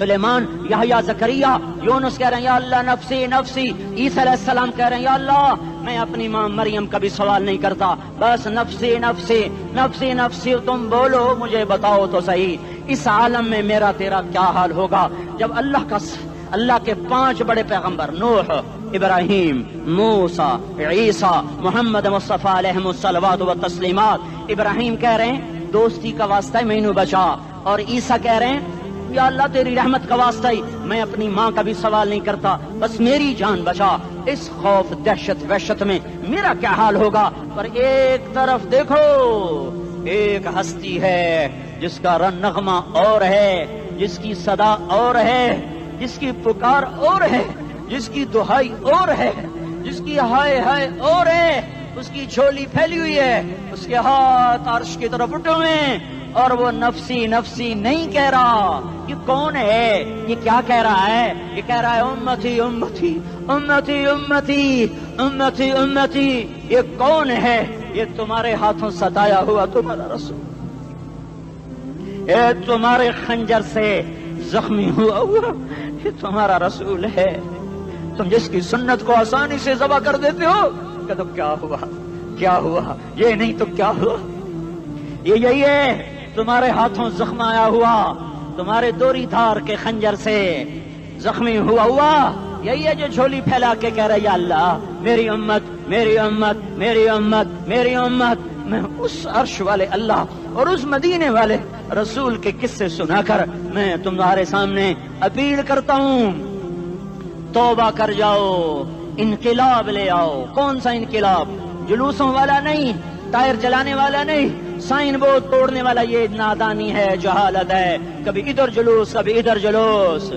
سلیمان، یحییٰ، زکریا، یونس کہہ رہے ہیں یا اللہ نفسی نفسی، عیسیٰ علیہ السلام کہہ رہے ہیں یا اللہ میں اپنی ماں مریم کا بھی سوال نہیں کرتا، بس نفسی نفسی نفسی نفسی، تم بولو مجھے بتاؤ تو صحیح اس عالم میں میرا تیرا کیا حال ہوگا جب اللہ کے 5 بڑے پیغمبر نوح، ابراہیم، موسیٰ، عیسیٰ، محمد مصطفیٰ علیہ الصلوات و تسلیمات، ابراہیم کہہ رہے ہیں دوستی کا واسطہ ہے مینوں بچا، اور عیسیٰ کہہ رہے ہیں یا اللہ تیری رحمت کا واسطہ ہی میں اپنی ماں کا بھی سوال نہیں کرتا، بس میری جان بچا۔ اس خوف دہشت وحشت میں میرا کیا حال ہوگا؟ پر ایک طرف دیکھو، ایک ہستی ہے جس کا نغمہ اور ہے، جس کی صدا اور ہے، جس کی پکار اور ہے، جس کی دہائی اور ہے، جس کی ہائے ہائے اور ہے، اس کی جھولی پھیلی ہوئی ہے، اس کے ہاتھ عرش کی طرف اٹھے ہوئے ہیں، اور وہ نفسی نفسی نہیں کہہ رہا۔ یہ کون ہے؟ یہ کیا کہہ رہا ہے؟ یہ کہہ رہا ہے امتی امتی امتی امتی امتی امتی۔ یہ کون ہے؟ یہ تمہارے ہاتھوں ستایا ہوا تمہارا رسول، یہ تمہارے خنجر سے زخمی ہوا یہ تمہارا رسول ہے۔ تم جس کی سنت کو آسانی سے ذبح کر دیتے ہو، کہ تو کیا ہوا کیا ہوا، یہ نہیں تو کیا ہوا؟ یہ یہی ہے تمہارے ہاتھوں زخم آیا ہوا، تمہارے دوری دھار کے خنجر سے زخمی ہوا یہی ہے جو جھولی پھیلا کے کہہ رہا ہے یا اللہ میری امت میری امت میری امت میری امت۔ میں اس عرش والے اللہ اور اس مدینے والے رسول کے قصے سنا کر میں تمہارے سامنے اپیل کرتا ہوں، توبہ کر جاؤ، انقلاب لے آؤ۔ کون سا انقلاب؟ جلوسوں والا نہیں، ٹائر چلانے والا نہیں، سائن بورڈ توڑنے والا، یہ نادانی ہے، جہالت ہے، کبھی ادھر جلوس کبھی ادھر جلوس۔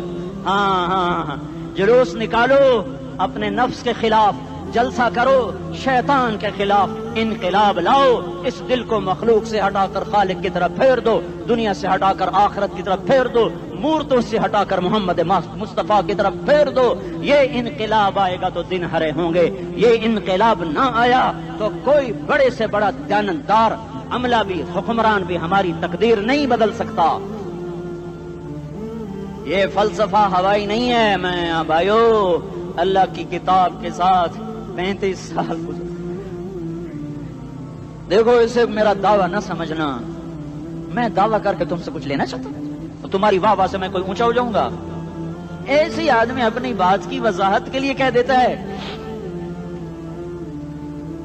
ہاں جلوس نکالو، اپنے نفس کے خلاف جلسہ کرو، شیطان کے خلاف انقلاب لاؤ، اس دل کو مخلوق سے ہٹا کر خالق کی طرف پھیر دو، دنیا سے ہٹا کر آخرت کی طرف پھیر دو، مورتوں سے ہٹا کر محمد مصطفیٰ کی طرف پھیر دو۔ یہ انقلاب آئے گا تو دن ہرے ہوں گے، یہ انقلاب نہ آیا تو کوئی بڑے سے بڑا دیانتدار عملہ بھی، حکمران بھی ہماری تقدیر نہیں بدل سکتا۔ یہ فلسفہ ہوائی نہیں ہے۔ میں بھائیو اللہ کی کتاب کے ساتھ 35 سال گزر، دیکھو اسے میرا دعویٰ نہ سمجھنا، میں دعویٰ کر کے تم سے کچھ لینا چاہتا ہوں تو تمہاری واہ واہ سے میں کوئی اونچا ہو جاؤں گا؟ ایسی آدمی اپنی بات کی وضاحت کے لیے کہہ دیتا ہے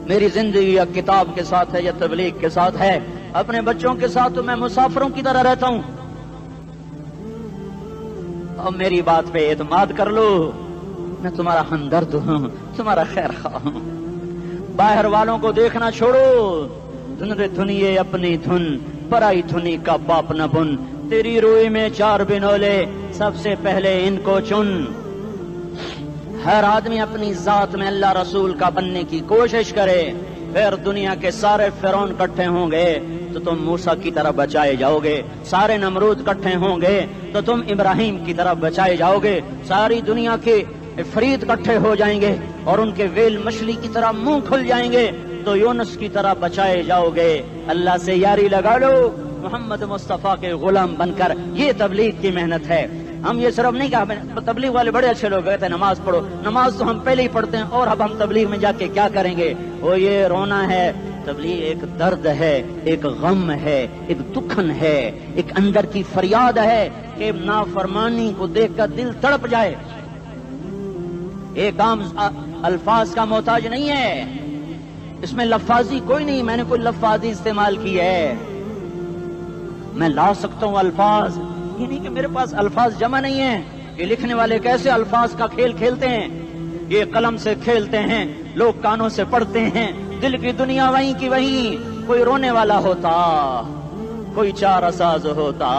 میری زندگی یا کتاب کے ساتھ ہے یا تبلیغ کے ساتھ ہے، اپنے بچوں کے ساتھ تو میں مسافروں کی طرح رہتا ہوں، اب میری بات پہ اعتماد کر لو، میں تمہارا ہمدرد ہوں، تمہارا خیر خواہ ہوں۔ باہر والوں کو دیکھنا چھوڑو، دھنیے اپنی دھن، پرائی دھنی کا باپ نہ بن، تیری روئی میں 4 بنولے، سب سے پہلے ان کو چن۔ ہر آدمی اپنی ذات میں اللہ رسول کا بننے کی کوشش کرے، پھر دنیا کے سارے فرعون اکٹھے ہوں گے تو تم موسیٰ کی طرح بچائے جاؤ گے، سارے نمرود اکٹھے ہوں گے تو تم ابراہیم کی طرح بچائے جاؤ گے، ساری دنیا کے افریت اکٹھے ہو جائیں گے اور ان کے ویل مچھلی کی طرح منہ کھل جائیں گے تو یونس کی طرح بچائے جاؤ گے۔ اللہ سے یاری لگا لو، محمد مصطفیٰ کے غلام بن کر، یہ تبلیغ کی محنت ہے۔ ہم یہ صرف نہیں کہا، تبلیغ والے بڑے اچھے لوگ کہتے ہیں نماز پڑھو، نماز تو ہم پہلے ہی پڑھتے ہیں، اور اب ہم تبلیغ میں جا کے کیا کریں گے؟ وہ یہ رونا ہے، تبلیغ ایک درد ہے، ایک غم ہے، ایک دکھن ہے، ایک اندر کی فریاد ہے کہ نافرمانی کو دیکھ کر دل تڑپ جائے۔ ایک عام الفاظ کا محتاج نہیں ہے، اس میں لفاظی کوئی نہیں، میں نے کوئی لفاظی استعمال کی ہے، میں لا سکتا ہوں الفاظ، یہ نہیں کہ میرے پاس الفاظ جمع نہیں ہیں۔ یہ لکھنے والے کیسے الفاظ کا کھیل کھیلتے ہیں، یہ قلم سے کھیلتے ہیں، لوگ کانوں سے پڑھتے ہیں، دل کی دنیا وہیں کی وہیں، کوئی رونے والا ہوتا، کوئی چارہ ساز ہوتا،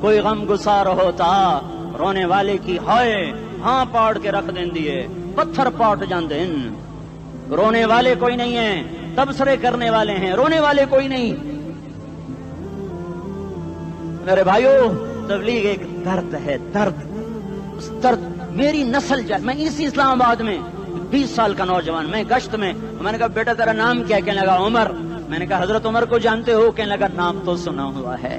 کوئی غم گسار ہوتا، رونے والے کی ہائے ہاں پاڑ کے رکھ دیں دیے، پتھر پاٹ جان دیں۔ رونے والے کوئی نہیں ہیں، تبصرے کرنے والے ہیں، رونے والے کوئی نہیں۔ میرے بھائیو تبلیغ ایک درد ہے، درد، اس درد میری نسل جائے۔ میں اسی اسلام آباد میں 20 سال کا نوجوان، میں گشت میں نے کہا بیٹا تیرا نام کیا؟ کہنے لگا عمر۔ میں نے کہا حضرت عمر کو جانتے ہو؟ کہنے لگا نام تو سنا ہوا ہے۔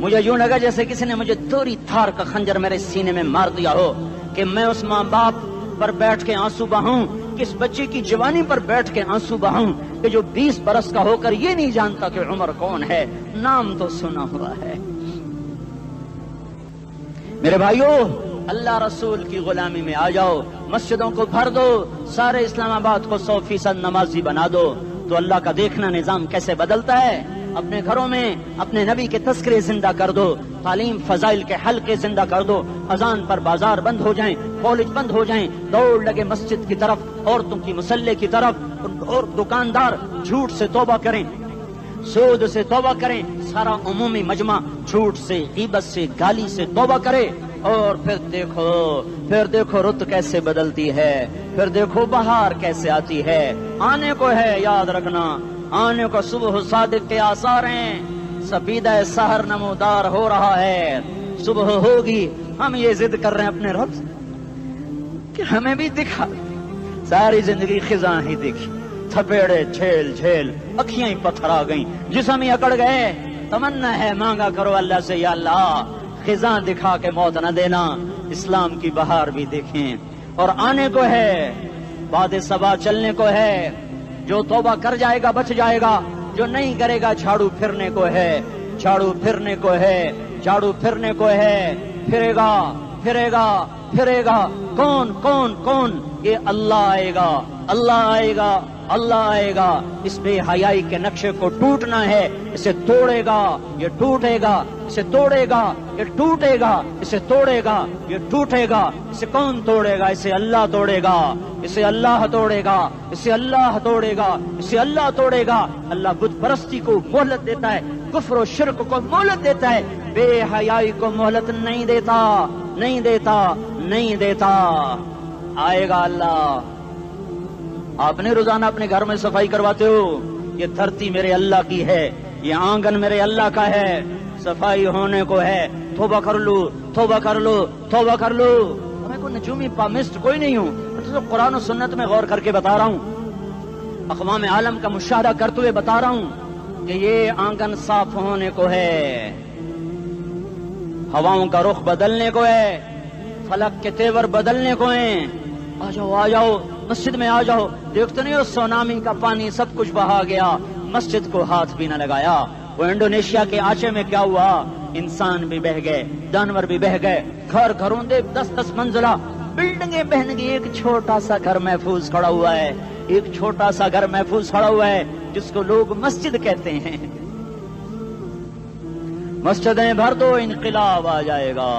مجھے یوں لگا جیسے کسی نے مجھے دوری تھار کا خنجر میرے سینے میں مار دیا ہو کہ میں اس ماں باپ پر بیٹھ کے آنسو بہاؤں، کس بچے کی جوانی پر بیٹھ کے آنسو بہاؤں کہ جو 20 برس کا ہو کر یہ نہیں جانتا کہ عمر کون ہے، نام تو سنا ہوا ہے۔ میرے بھائیوں، اللہ رسول کی غلامی میں آ جاؤ، مسجدوں کو بھر دو، سارے اسلام آباد کو 100% نمازی بنا دو، تو اللہ کا دیکھنا نظام کیسے بدلتا ہے۔ اپنے گھروں میں اپنے نبی کے تذکرے زندہ کر دو، تعلیم فضائل کے حلقے زندہ کر دو، اذان پر بازار بند ہو جائیں، کالج بند ہو جائیں، دوڑ لگے مسجد کی طرف، عورتوں کی مصلے کی طرف، اور دکاندار جھوٹ سے توبہ کریں، سود سے توبہ کریں، سارا عمومی مجمع جھوٹ سے، غیبت سے، گالی سے توبہ کرے، اور پھر دیکھو رت کیسے بدلتی ہے، پھر دیکھو بہار کیسے آتی ہے۔ آنے کو ہے، یاد رکھنا، آنے کو صبح صادق کے آثار ہیں، سپیدہ سحر نمودار ہو رہا ہے، صبح ہوگی۔ ہم یہ ضد کر رہے ہیں اپنے رب سے کہ ہمیں بھی دکھا، ساری زندگی خزاں ہی دیکھی، تھپیڑے جھیل جھیل، اکھیاں ہی پتھر آ گئیں، جسم ہی اکڑ گئے۔ تمنا ہے مانگا کرو اللہ سے، یا اللہ خزاں دکھا کے موت نہ دینا، اسلام کی بہار بھی دیکھیں۔ اور آنے کو ہے، باد صبا چلنے کو ہے، جو توبہ کر جائے گا بچ جائے گا، جو نہیں کرے گا جھاڑو پھرنے کو ہے، جھاڑو پھرنے کو ہے، جھاڑو پھرنے کو ہے، پھرے گا پھرے گا پھرے گا۔ کون کون کون؟ یہ اللہ آئے گا، اللہ آئے گا، اللہ آئے گا۔ اس بے حیائی کے نقشے کو ٹوٹنا ہے، اسے توڑے گا، یہ ٹوٹے گا، اسے توڑے گا، یہ ٹوٹے گا، اسے توڑے گا، یہ ٹوٹے گا۔ اسے کون توڑے گا؟ اسے اللہ توڑے گا، اسے اللہ توڑے گا، اسے اللہ توڑے گا، اسے اللہ توڑے گا۔ اللہ بت پرستی کو مہلت دیتا ہے، کفر و شرک کو مہلت دیتا ہے، بے حیائی کو مہلت نہیں دیتا، نہیں دیتا، نہیں دیتا۔ آئے گا اللہ۔ آپ نے روزانہ اپنے گھر میں صفائی کرواتے ہو، یہ دھرتی میرے اللہ کی ہے، یہ آنگن میرے اللہ کا ہے، صفائی ہونے کو ہے، توبہ کر لو، توبہ کر لو، توبہ کر لو۔ میں کوئی نجومی پامسٹ کوئی نہیں ہوں، میں تو قرآن و سنت میں غور کر کے بتا رہا ہوں، اقوام عالم کا مشاہدہ کرتے ہوئے بتا رہا ہوں کہ یہ آنگن صاف ہونے کو ہے، ہواؤں کا رخ بدلنے کو ہے، فلک کے تیور بدلنے کو ہیں۔ آ جاؤ آ جاؤ، مسجد میں آ جاؤ۔ دیکھتے نہیں ہو سونامی کا پانی سب کچھ بہا گیا، مسجد کو ہاتھ بھی نہ لگایا۔ وہ انڈونیشیا کے آچے میں کیا ہوا؟ انسان بھی بہ گئے، جانور بھی بہ گئے، گھر گھروں دے 10-10 منزلہ بلڈنگیں بہن گئی، ایک چھوٹا سا گھر محفوظ کھڑا ہوا ہے، ایک چھوٹا سا گھر محفوظ کھڑا ہوا ہے جس کو لوگ مسجد کہتے ہیں۔ مسجدیں بھر دو، انقلاب آ جائے گا۔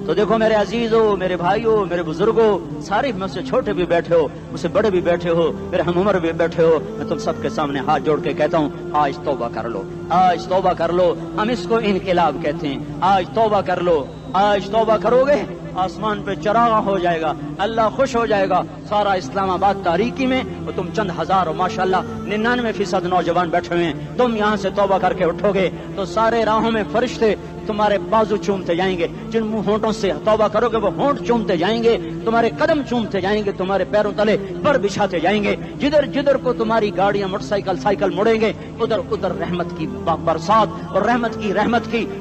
تو دیکھو میرے عزیزوں، میرے بھائیوں، میرے بزرگوں، سارے مجھ سے چھوٹے بھی بیٹھے ہو، مجھ سے بڑے بھی بیٹھے ہو، میرے ہم عمر بھی بیٹھے ہو، میں تم سب کے سامنے ہاتھ جوڑ کے کہتا ہوں، آج توبہ کر لو، آج توبہ کر لو۔ ہم اس کو انقلاب کہتے ہیں۔ آج توبہ کر لو، آج توبہ کرو گے، آسمان پہ چراغاں ہو جائے گا، اللہ خوش ہو جائے گا۔ سارا اسلام آباد تاریکی میں اور تم چند ہزار، ماشاءاللہ 99% نوجوان بیٹھے ہوئے ہیں، تم یہاں سے توبہ کر کے اٹھو گے تو سارے راہوں میں فرشتے تمہارے بازو چومتے جائیں گے، جن منہ ہونٹوں سے توبہ کرو گے وہ ہونٹ چومتے جائیں گے، تمہارے قدم چومتے جائیں گے، تمہارے پیروں تلے پر بچھاتے جائیں گے، جدھر جدھر کو تمہاری گاڑیاں موٹر سائیکل مڑیں گے، ادھر ادھر رحمت کی برسات اور رحمت کی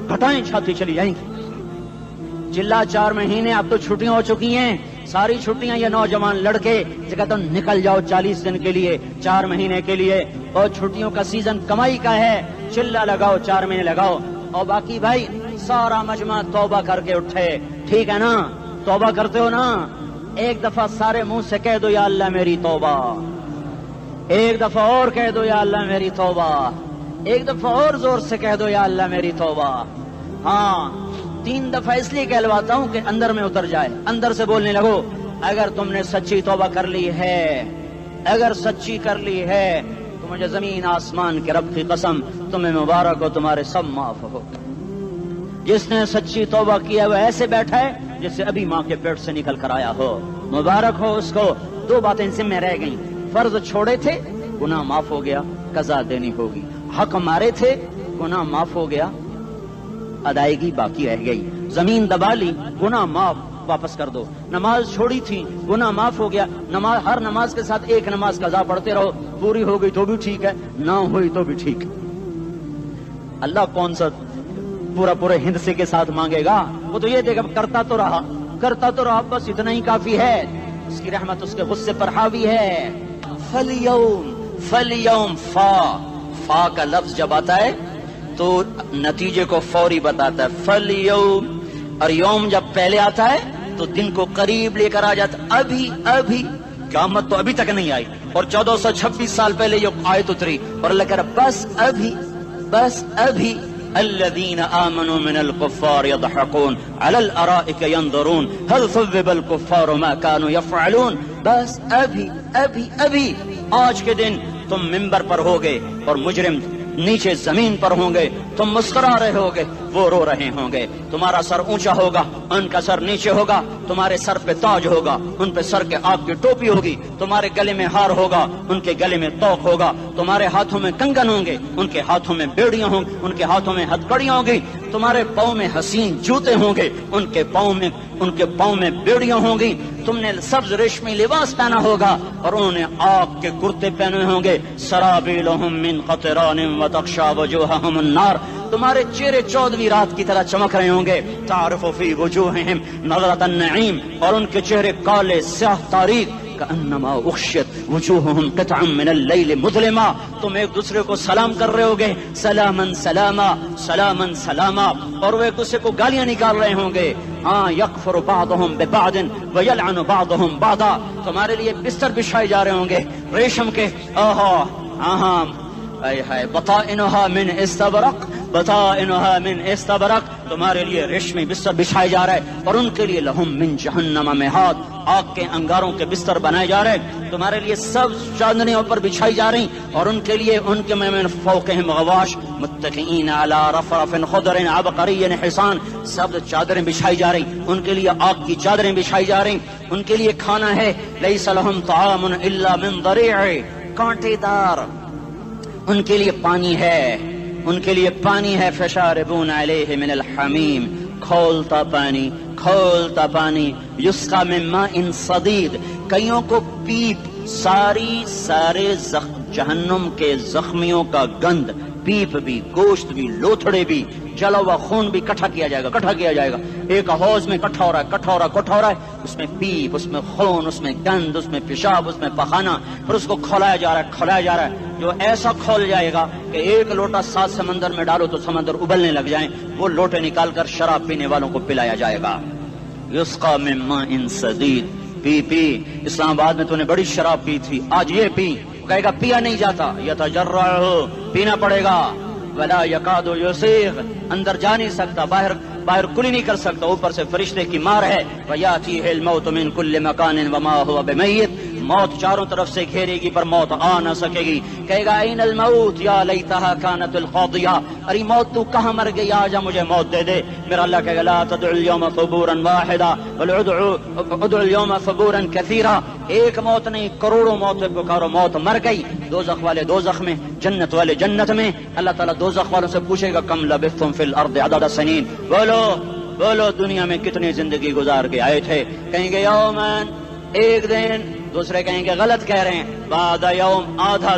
گھٹائیں چھاتی چلی جائیں گی۔ چلا 4 مہینے اب تو چھٹیاں ہو چکی ہیں، ساری چھٹیاں یہ نوجوان لڑکے جگہ تو نکل جاؤ 40 دن کے لیے، 4 مہینے کے لیے، اور چھٹیوں کا سیزن کمائی کا ہے، چلا لگاؤ، 4 مہینے لگاؤ، اور باقی بھائی سارا مجمع توبہ کر کے اٹھے، ٹھیک ہے نا؟ توبہ کرتے ہو نا؟ ایک دفعہ سارے منہ سے کہہ دو، یا اللہ میری توبہ، ایک دفعہ اور کہہ دو، یا اللہ میری توبہ، ایک دفعہ اور زور سے کہہ دو، یا اللہ میری توبہ۔ ہاں 3 دفعہ اس لیے کہلواتا ہوں کہ اندر میں اتر جائے، اندر سے بولنے لگو۔ اگر تم نے سچی توبہ کر لی ہے، اگر سچی کر لی ہے تو مجھے زمین آسمان کے رب کی قسم تمہیں مبارک ہو، تمہارے سب معاف ہو۔ جس نے سچی توبہ کیا وہ ایسے بیٹھا ہے جس سے ابھی ماں کے پیٹ سے نکل کر آیا ہو، مبارک ہو اس کو۔ 2 باتیں ذمہ رہ گئیں، فرض چھوڑے تھے، گناہ معاف ہو گیا، قضا دینی ہوگی، حق مارے تھے، گناہ معاف ہو گیا، ادائیگی باقی رہ گئی، زمین دبا لی، گناہ معاف، واپس کر دو، نماز چھوڑی تھی، گناہ معاف ہو گیا، نماز ہر نماز کے ساتھ ایک نماز قضا پڑھتے رہو، پوری ہو گئی تو بھی ٹھیک ہے، نہ ہوئی تو بھی ٹھیک ہے۔ اللہ کون سا پورا پورے ہند سے کے ساتھ مانگے گا؟ وہ تو یہ دیکھا کرتا تو رہا بس اتنا ہی کافی ہے. اس کی رحمت اس کے غصے پر حاوی ہے. فَالْيَوْمِ فا کا لفظ جب آتا ہے تو نتیجے کو فوری بتاتا ہے. فَالْيَوْمِ اور یوم جب پہلے آتا ہے تو دن کو قریب لے کر آ جاتا. ابھی قیامت تو ابھی تک نہیں آئی اور 1426 سال پہلے یہ آیت اتری اور اللہ کہہ رہا بس ابھی الذين آمنوا من الكفار يضحكون على الارائك ينظرون هل ثوب الكفار ما كانوا يفعلون. بس ابھی آج کے دن تم منبر پر ہوگے اور مجرم نیچے زمین پر ہوں گے. تم مسکرا رہے ہوگے وہ رو رہے ہوں گے. تمہارا سر اونچا ہوگا ان کا سر نیچے ہوگا. تمہارے سر پہ تاج ہوگا ان پہ سر کے آگ کی ٹوپی ہوگی. تمہارے گلے میں ہار ہوگا ان کے گلے میں توق ہوگا. تمہارے ہاتھوں میں کنگن ہوں گے ان کے ہاتھوں میں بیڑیاں ہوں گی. ان کے ہاتھوں میں ہتھکڑیاں ہوں گی. تمہارے پاؤں میں حسین جوتے ہوں گے ان کے پاؤں میں بیڑیاں ہوں گی. تم نے سبز ریشمی لباس پہنا ہوگا اور انہوں نے آگ کے کرتے پہنے ہوں گے. سرابیلہم من قطران وتغشا وجوہہم النار. تمہارے چہرے 14ویں رات کی طرح چمک رہے ہوں گے. تعرف فی وجوہہم نظرۃ النعیم اور ان کے چہرے کالے سیاہ تاریک. کأنما اغشیت وجوہہم قطعا من اللیل مظلما. تم ایک دوسرے کو سلام کر رہے ہوگے سلامن سلاما سلامن سلاما اور وہ ایک دوسرے کو گالیاں نکال رہے ہوں گے. ہاں یکفر بعضہم ببعض ویلعن بعضہم بعضا. تمہارے لیے بستر بچھائے جا رہے ہوں گے ریشم کے. بطائنها من استبرق تمہارے لیے ریشمی بستر بچھائے جا رہے اور ان کے لیے لہم من جہنم مہاد آگ کے انگاروں کے بستر بنائے جا رہے. تمہارے لیے سب چادریوں پر بچھائی جا رہی اور ان کے لیے ان کے من فوقہم غواش متکئین علی رفرف خضر عبقری حصان. سب چادریں بچھائی جا رہی ان کے لیے آگ کی چادریں بچھائی جا رہی. ان کے لیے کھانا ہے لیس لہم طعام الا من ضریع کانٹے دار. ان کے لیے پانی ہے فشاربون علیہ من الحمیم کھولتا پانی یسقا من ماء صدید. کئیوں کو پیپ سارے جہنم کے زخمیوں کا گند پیپ بھی گوشت بھی لوتھڑے بھی جلا ہوا خون بھی کٹھا کیا جائے گا. ایک حوض میں کٹھا ہو رہا ہے اس میں پیپ اس میں خون اس میں گند اس میں پیشاب اس میں پخانا پھر اس کو کھولایا جا رہا ہے جو ایسا کھول جائے گا کہ ایک لوٹا 7 سمندر میں ڈالو تو سمندر ابلنے لگ جائیں. وہ لوٹے نکال کر شراب پینے والوں کو پلایا جائے گا. یسقا من ماء صدید. پی اسلام آباد میں تو نے بڑی شراب پی تھی آج یہ پی. کہے گا پیا نہیں جاتا یتجرعہ پینا پڑے گا. ولا یکاد یسیغ اندر جا نہیں سکتا باہر کلی نہیں کر سکتا. اوپر سے فرشتے کی مار ہے. ویاتیہ الموت من کل مکان وما هو بمیت. موت چاروں طرف سے گھیرے گی پر موت آ نہ سکے گی. کہے گا این الموت یا لیتہا کانت القاضیہ. ارے موت تو کہاں مر گئی آجا مجھے موت دے دے. میرا اللہ کہے گا لا تدعو اليوم ثبورا واحدا بل ادعو اليوم ثبورا کثیرا. ایک موت نہیں کروڑوں موت پکارو. موت مر گئی. دوزخ والے دوزخ میں جنت والے جنت میں. اللہ تعالیٰ دوزخ والوں سے پوچھے گا کم لبثتم فی الارض عدد سنین. بولو دنیا میں کتنی زندگی گزار کے آئے تھے. کہیں گے یومن ایک دن. دوسرے کہیں گے غلط کہہ رہے ہیں بعد یوم آدھا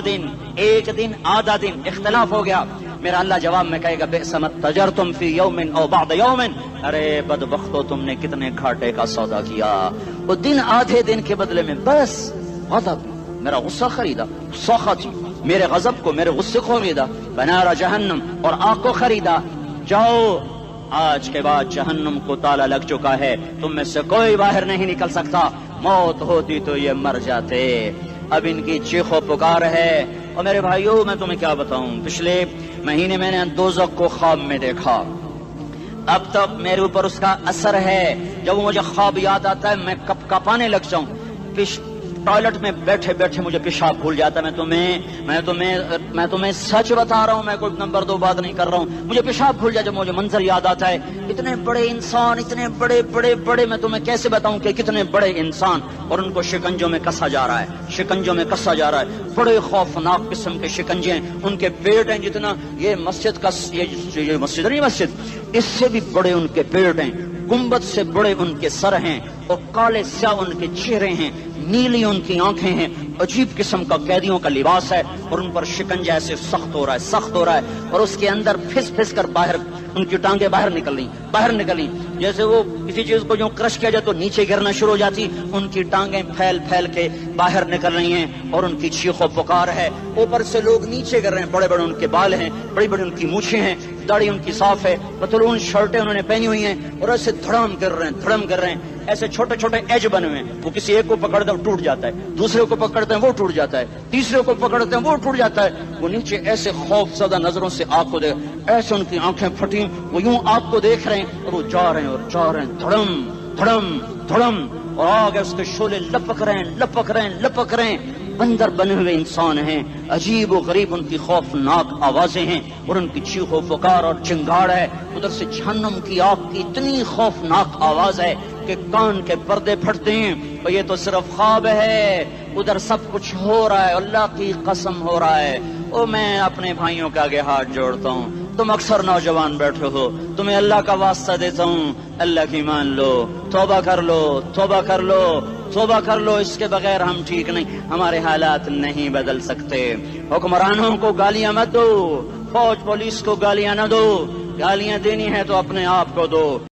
دن ایک دن آدھا دن. اختلاف ہو گیا. میرا اللہ جواب میں کہے گا بئس ما تجرتم فی یوم او بعد یوم. ارے بدبختو تم نے کتنے گھاٹے کا سودا کیا. وہ دن آدھے دن کے بدلے میں بس غضب میرا غصہ خریدا. سخط میرے غضب کو میرے غصے کو خریدا. بنار جہنم اور آگ کو خریدا. جاؤ آج کے بعد جہنم کو تالا لگ چکا ہے. تم میں سے کوئی باہر نہیں نکل سکتا. موت ہوتی تو یہ مر جاتے. اب ان کی چیخ و پکار ہے. اور میرے بھائیوں میں تمہیں کیا بتاؤں پچھلے مہینے میں نے دوزخ کو خواب میں دیکھا. اب تک میرے اوپر اس کا اثر ہے. جب مجھے خواب یاد آتا ہے میں کپ کپانے لگ جاؤں. ٹوائلٹ میں بیٹھے بیٹھے مجھے پیشاب بھول جاتا ہے. میں تمہیں سچ بتا رہا ہوں. میں کوئی نمبر 2 بات نہیں کر رہا ہوں. مجھے پیشاب بھول جائے جب مجھے منظر یاد آتا ہے. اتنے بڑے انسان اتنے بڑے میں تمہیں کیسے بتاؤں کہ کتنے بڑے انسان اور ان کو شکنجوں میں کسا جا رہا ہے. بڑے خوفناک قسم کے شکنجے ہیں. ان کے پیٹ ہیں جتنا یہ مسجد کا یہ مسجد نہیں مسجد اس سے بھی بڑے ان کے پیٹ ہیں. گنبد سے بڑے ان کے سر ہیں اور کالے سیاہ ان کے چہرے ہیں. نیلی ان کی آنکھیں ہیں، عجیب قسم کا قیدیوں کا لباس ہے، اور ان پر شکنجہ ایسے سخت ہو رہا ہے، اور اس کے اندر پھس پھس کر باہر ان کی ٹانگیں باہر نکلی، جیسے وہ کسی چیز کو جو کرش کیا جائے تو نیچے گرنا شروع ہو جاتی، ان کی ٹانگیں پھیل پھیل کے باہر نکل رہی ہیں، اور ان کی چیخ و پکار ہے، اوپر سے لوگ نیچے گر رہے ہیں، بڑے بڑے ان کے بال ہیں، بڑی بڑی ان کی مونچھیں ہیں، داڑھی ان کی صاف ہے، پتلون شرٹیں انہوں نے پہنی ہوئی ہیں، اور ایسے دھڑم کر رہے ہیں، ایسے چھوٹے چھوٹے ایج بنے ہوئے ہیں، وہ کسی ایک کو پکڑتے ہیں وہ ٹوٹ جاتا ہے، دوسرے کو پکڑتے ہیں وہ ٹوٹ جاتا ہے، تیسرے کو پکڑتے ہیں وہ ٹوٹ جاتا ہے، وہ نیچے ایسے خوف زدہ نظروں سے آپ کو دیکھ، ایسے ان کی آنکھیں پھٹی، وہ یوں آپ کو دیکھ رہے ہیں، اور وہ جا رہے ہیں دھڑم دھڑم دھڑم، اور آگے اس کے شعلے لپک رہے ہیں، بندر بنے ہوئے انسان ہیں، عجیب و غریب ان کی خوفناک آوازیں ہیں، اور ان کی چیخ و پکار اور چنگاڑ ہے، ادھر سے جہنم کی آگ کی اتنی خوفناک آواز ہے کہ کان کے پردے پھٹتے ہیں، اور یہ تو صرف خواب ہے، ادھر سب کچھ ہو رہا ہے، اللہ کی قسم ہو رہا ہے۔ او میں اپنے بھائیوں کے آگے ہاتھ جوڑتا ہوں، تم اکثر نوجوان بیٹھے ہو، تمہیں اللہ کا واسطہ دیتا ہوں، اللہ کی مان لو، توبہ کر لو، اس کے بغیر ہم ٹھیک نہیں، ہمارے حالات نہیں بدل سکتے۔ حکمرانوں کو گالیاں مت دو، فوج پولیس کو گالیاں نہ دو، گالیاں دینی ہے تو اپنے آپ کو دو۔